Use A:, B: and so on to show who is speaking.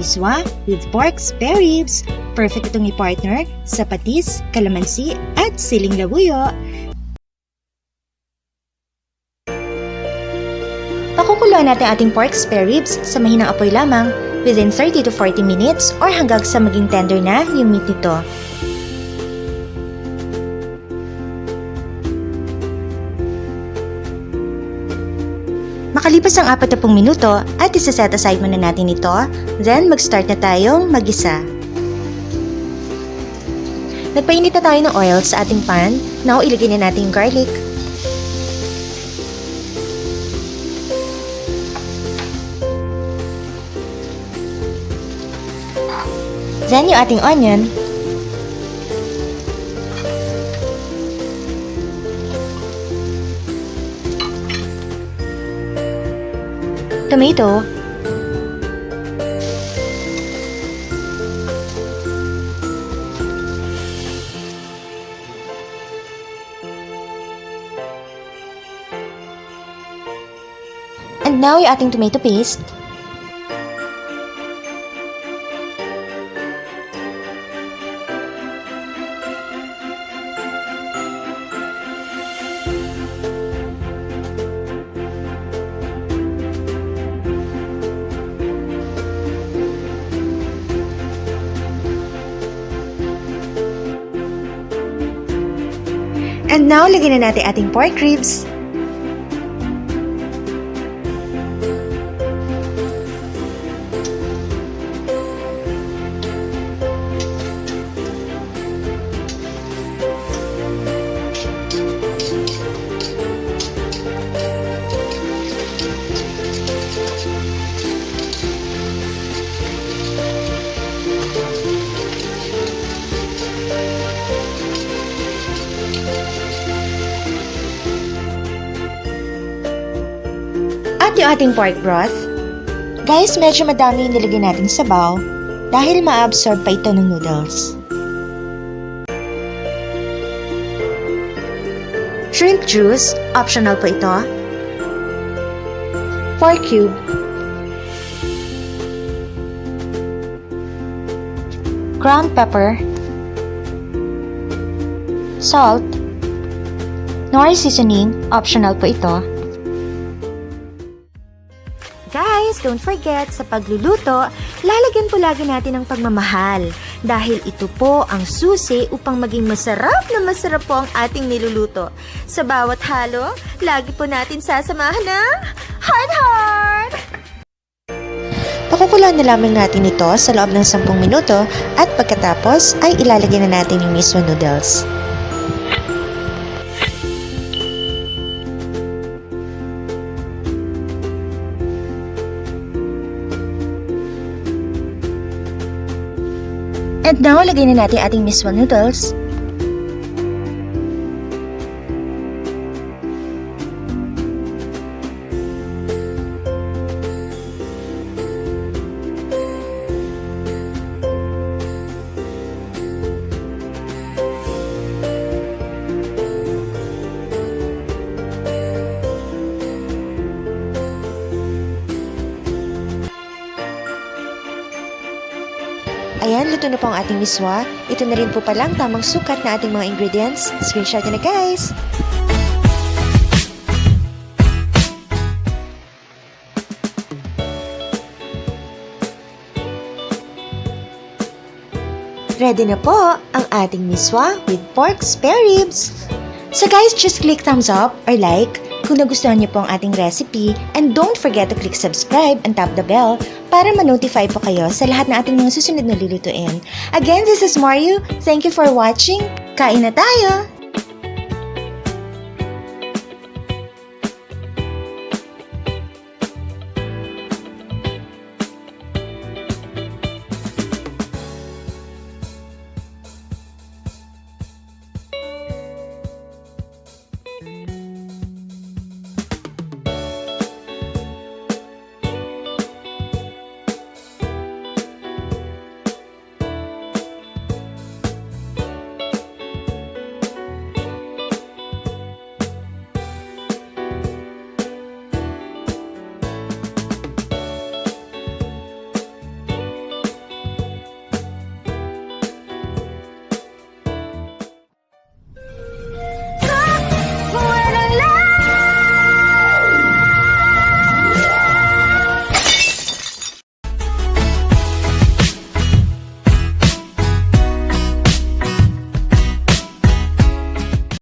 A: miswa with pork spare ribs. Perfect itong i-partner sa patis, kalamansi at siling labuyo. Pakukuluan natin ating pork spare ribs sa mahinang apoy lamang within 30 to 40 minutes or hanggang sa maging tender na yung meat nito. Makalipas ang 40 minuto at isa-set aside muna natin ito, then mag-start na tayong mag-isa. Nagpainit na tayo ng oil sa ating pan. Now, ilagay na natin yung garlic. Then, yung ating onion. Tomato. And now, yung ating tomato paste. And now, lagyan na natin ating pork ribs. At yung ating pork broth. Guys, medyo madami yung nilagay natin sa sabaw dahil ma-absorb pa ito ng noodles. Shrimp juice, optional po ito. Pork cube. Ground pepper. Salt. Nor seasoning, optional po ito. Guys, don't forget, sa pagluluto, lalagyan po lagi natin ng pagmamahal dahil ito po ang susi upang maging masarap po ang ating niluluto. Sa bawat halo, lagi po natin sasamahan ng heart! Pakukuluan na lamang natin ito sa loob ng 10 minuto at pagkatapos ay ilalagay na natin yung mismo noodles. And now, lagay na natin ating mismo noodles. Ayan, luto na po ang ating miswa. Ito na rin po palang tamang sukat na ating mga ingredients. Screenshot na guys! Ready na po ang ating miswa with pork spare ribs. So guys, just click thumbs up or like kung nagustuhan niyo po ang ating recipe, and don't forget to click subscribe and tap the bell para ma-notify po kayo sa lahat ng ating mga susunod na lulutuin. Again, this is Mario. Thank you for watching. Kain na tayo!